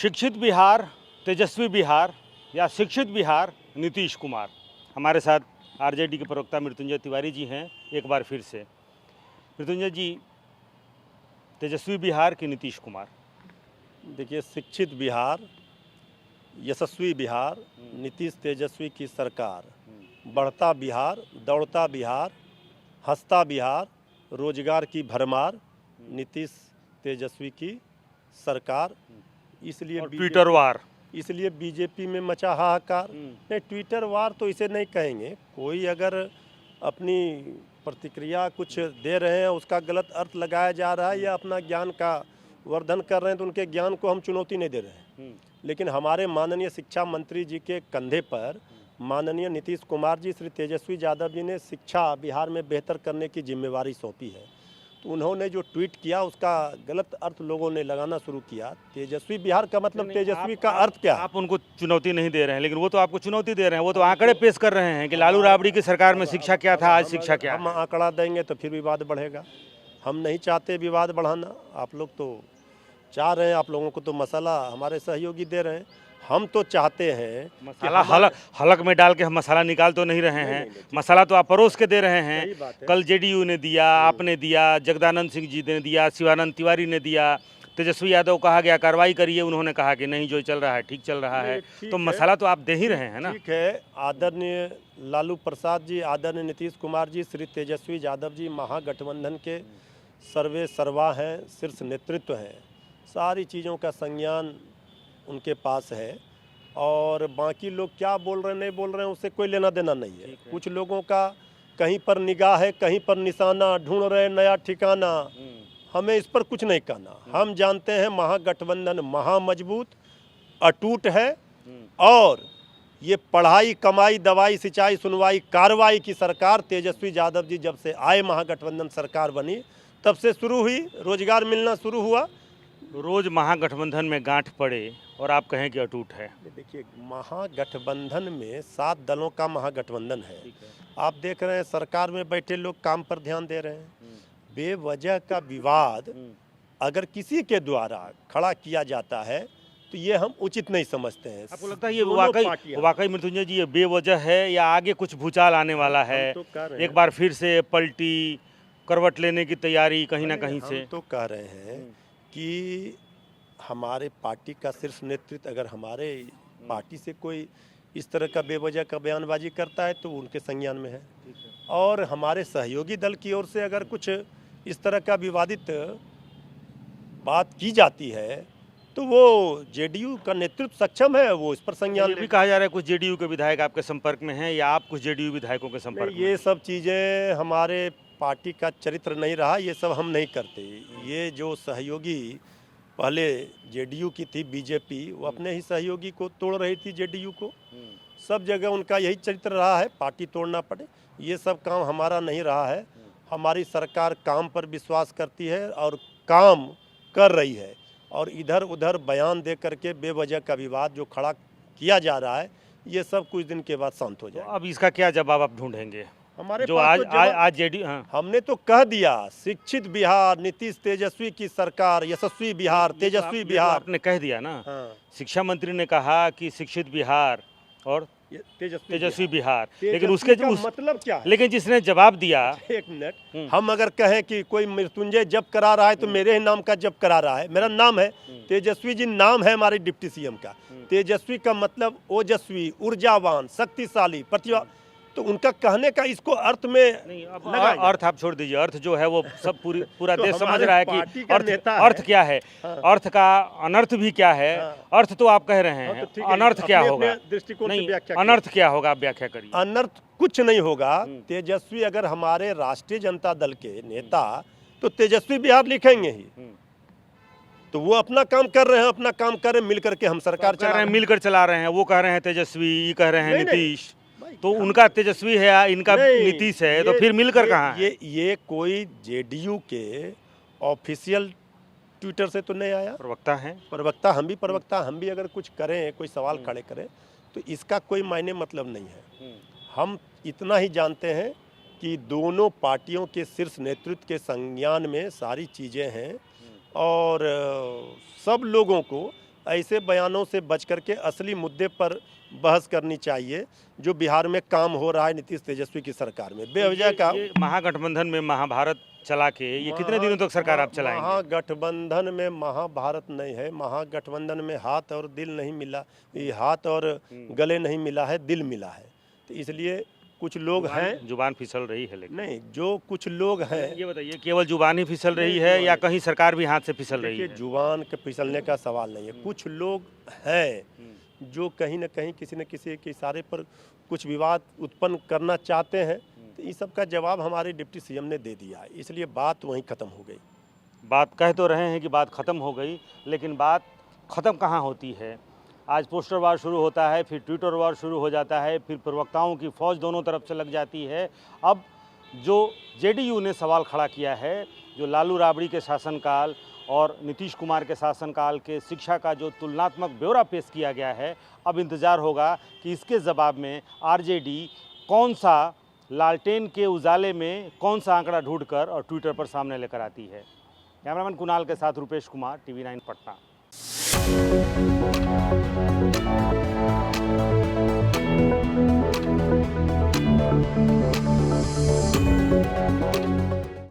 शिक्षित बिहार, तेजस्वी बिहार या शिक्षित बिहार नीतीश कुमार। हमारे साथ आरजेडी के प्रवक्ता मृत्युंजय तिवारी जी हैं एक बार फिर से। मृत्युंजय जी, तेजस्वी बिहार कि नीतीश कुमार? देखिए, शिक्षित बिहार, यशस्वी बिहार, नीतीश तेजस्वी की सरकार, बढ़ता बिहार, दौड़ता बिहार, हंसता बिहार, रोजगार की भरमार, नीतीश तेजस्वी की सरकार। इसलिए ट्विटर वार, इसलिए बीजेपी में मचा हाहाकार। नहीं, ट्विटर वार तो इसे नहीं कहेंगे। कोई अगर अपनी प्रतिक्रिया कुछ दे रहे हैं, उसका गलत अर्थ लगाया जा रहा है या अपना ज्ञान का वर्धन कर रहे हैं, तो उनके ज्ञान को हम चुनौती नहीं दे रहे हैं। लेकिन हमारे माननीय शिक्षा मंत्री जी के कंधे पर माननीय नीतीश कुमार जी, श्री तेजस्वी यादव जी ने शिक्षा बिहार में बेहतर करने की जिम्मेवारी सौंपी है। तो उन्होंने जो ट्वीट किया उसका गलत अर्थ लोगों ने लगाना शुरू किया। तेजस्वी बिहार का मतलब तेजस्वी का अर्थ क्या है? आप उनको चुनौती नहीं दे रहे हैं, लेकिन वो तो आपको चुनौती दे रहे हैं। वो तो आंकड़े पेश कर रहे हैं कि लालू राबड़ी की सरकार में शिक्षा क्या था, आज शिक्षा क्या है। हम आंकड़ा देंगे तो फिर विवाद बढ़ेगा। हम नहीं चाहते विवाद बढ़ाना। आप लोग तो चाह रहे हैं, आप लोगों को तो मसाला हमारे सहयोगी दे रहे हैं। हम तो चाहते हैं मसाला हलक में डाल के हम मसाला निकाल तो नहीं रहे हैं। मसाला तो आप परोस के दे रहे हैं। कल जेडीयू ने दिया, आपने दिया, जगदानंद सिंह जी ने दिया, शिवानंद तिवारी ने दिया, तेजस्वी यादव कहा गया कार्रवाई करिए, उन्होंने कहा कि नहीं, जो चल रहा है ठीक चल रहा है। तो मसाला तो आप दे ही रहे हैं ना। ठीक है। आदरणीय लालू प्रसाद जी, आदरणीय नीतीश कुमार जी, श्री तेजस्वी यादव जी महागठबंधन के सर्वे सर्वा हैं, शीर्ष नेतृत्व हैं। सारी चीज़ों का संज्ञान उनके पास है और बाकी लोग क्या बोल रहे हैं नहीं बोल रहे हैं उससे कोई लेना देना नहीं है। कुछ लोगों का कहीं पर निगाह है, कहीं पर निशाना, ढूंढ रहे नया ठिकाना। हमें इस पर कुछ नहीं कहना। हम जानते हैं महागठबंधन महामजबूत अटूट है और ये पढ़ाई, कमाई, दवाई, सिंचाई, सुनवाई, कार्रवाई की सरकार तेजस्वी यादव जी जब से आए, महागठबंधन सरकार बनी, तब से शुरू हुई, रोजगार मिलना शुरू हुआ। रोज महागठबंधन में गांठ पड़े और आप कहें कि अटूट है। देखिए, महागठबंधन में 7 दलों का महागठबंधन है। आप देख रहे हैं सरकार में बैठे लोग काम पर ध्यान दे रहे हैं। बेवजह का विवाद अगर किसी के द्वारा खड़ा किया जाता है तो ये हम उचित नहीं समझते हैं। आपको लगता है ये वाकई मृत्युंजय जी ये बेवजह है या आगे कुछ भूचाल आने वाला है? एक बार फिर से पलटी करवट लेने की तैयारी कहीं ना कहीं से? हम तो कह रहे हैं कि हमारे पार्टी का शीर्ष नेतृत्व अगर हमारे पार्टी से कोई इस तरह का बेवजह का बयानबाजी करता है तो उनके संज्ञान में है। और हमारे सहयोगी दल की ओर से अगर कुछ इस तरह का विवादित बात की जाती है तो वो जेडीयू का नेतृत्व सक्षम है, वो इस पर संज्ञान ये भी कहा जा रहा है कुछ जेडीयू के विधायक आपके संपर्क में हैं या आप कुछ जेडीयू विधायकों के संपर्क में? ये सब चीज़ें हमारे पार्टी का चरित्र नहीं रहा, ये सब हम नहीं करते। ये जो सहयोगी पहले जेडीयू की थी बीजेपी, वो अपने ही सहयोगी को तोड़ रही थी जेडीयू को। सब जगह उनका यही चरित्र रहा है, पार्टी तोड़ना पड़े। ये सब काम हमारा नहीं रहा है। हमारी सरकार काम पर विश्वास करती है और काम कर रही है। और इधर उधर बयान दे करके बेवजह का विवाद जो खड़ा किया जा रहा है, ये सब कुछ दिन के बाद शांत हो जाए। तो अब इसका क्या जवाब आप ढूंढेंगे? हमारे जो पास आज जेडीयू, हमने तो कह दिया, शिक्षित बिहार, नीतीश तेजस्वी की सरकार, यशस्वी बिहार, तेजस्वी बिहार। आपने कह दिया ना। हाँ। शिक्षा मंत्री ने कहा कि शिक्षित बिहार और तेजस्वी बिहार, लेकिन उसके मतलब क्या है? लेकिन जिसने जवाब दिया, एक मिनट, हम अगर कहें कि कोई मृत्युंजय जब करा रहा है तो मेरे ही नाम का जब करा रहा है। मेरा नाम है तेजस्वी जी, नाम है हमारे डिप्टी सीएम का। तेजस्वी का मतलब ओजस्वी, ऊर्जावान, शक्तिशाली, प्रतिभा। तो उनका कहने का इसको अर्थ में नहीं, अर्थ आप छोड़ दीजिए। अर्थ जो है वो सब पूरा देश समझ रहा है कि अर्थ क्या है। अर्थ का अनर्थ भी क्या है। अर्थ तो आप कह रहे हैं, अनर्थ क्या होगा? नहीं, अनर्थ क्या होगा, आप व्याख्या करिए। अनर्थ कुछ नहीं होगा। तेजस्वी अगर हमारे राष्ट्रीय जनता दल के नेता तो तेजस्वी बिहार लिखेंगे ही। तो वो अपना काम कर रहे हैं, अपना काम कर रहे हैं, मिलकर के हम सरकार चला रहे हैं, मिलकर चला रहे हैं। वो कह रहे हैं तेजस्वी, ये कह रहे हैं नीतीश। तो उनका तेजस्वी है, इनका नीतीश है, तो फिर मिलकर कहाँ? ये कोई जेडीयू के ऑफिशियल ट्विटर से तो नहीं आया। प्रवक्ता हैं, प्रवक्ता हम भी प्रवक्ता, हम भी अगर कुछ करें, कोई सवाल खड़े करें तो इसका कोई मायने मतलब नहीं है। हम इतना ही जानते हैं कि दोनों पार्टियों के शीर्ष नेतृत्व के संज्ञान में सारी चीज़ें हैं और सब लोगों को ऐसे बयानों से बच करके असली मुद्दे पर बहस करनी चाहिए जो बिहार में काम हो रहा है नीतीश तेजस्वी की सरकार में। बेवजह का ये महागठबंधन में महाभारत चला के ये कितने दिनों तक सरकार आप चलाएंगे? महागठबंधन में महाभारत नहीं है, महागठबंधन में हाथ और दिल नहीं मिला, ये हाथ और गले नहीं मिला है, दिल मिला है। तो इसलिए कुछ लोग हैं, जुबान फिसल रही है लेकिन नहीं जो कुछ लोग हैं, ये बताइए केवल जुबान ही फिसल रही है या कहीं सरकार भी हाथ से फिसल रही देखिए है? जुबान के फिसलने का सवाल नहीं है। कुछ लोग हैं जो कहीं न कहीं किसी न किसी के इशारे पर कुछ विवाद उत्पन्न करना चाहते हैं, तो इस सब का जवाब हमारे डिप्टी सीएम ने दे दिया है, इसलिए बात वहीं ख़त्म हो गई। बात कह तो रहे हैं कि बात ख़त्म हो गई, लेकिन बात ख़त्म कहाँ होती है? आज पोस्टर वार शुरू होता है, फिर ट्विटर वार शुरू हो जाता है, फिर प्रवक्ताओं की फ़ौज दोनों तरफ से लग जाती है। अब जो जेडीयू ने सवाल खड़ा किया है, जो लालू राबड़ी के शासनकाल और नीतीश कुमार के शासनकाल के शिक्षा का जो तुलनात्मक ब्यौरा पेश किया गया है, अब इंतज़ार होगा कि इसके जवाब में आरजेडी कौन सा लालटेन के उजाले में कौन सा आंकड़ा ढूंढकर और ट्विटर पर सामने लेकर आती है। कैमरामैन कुणाल के साथ रुपेश कुमार, TV9 पटना।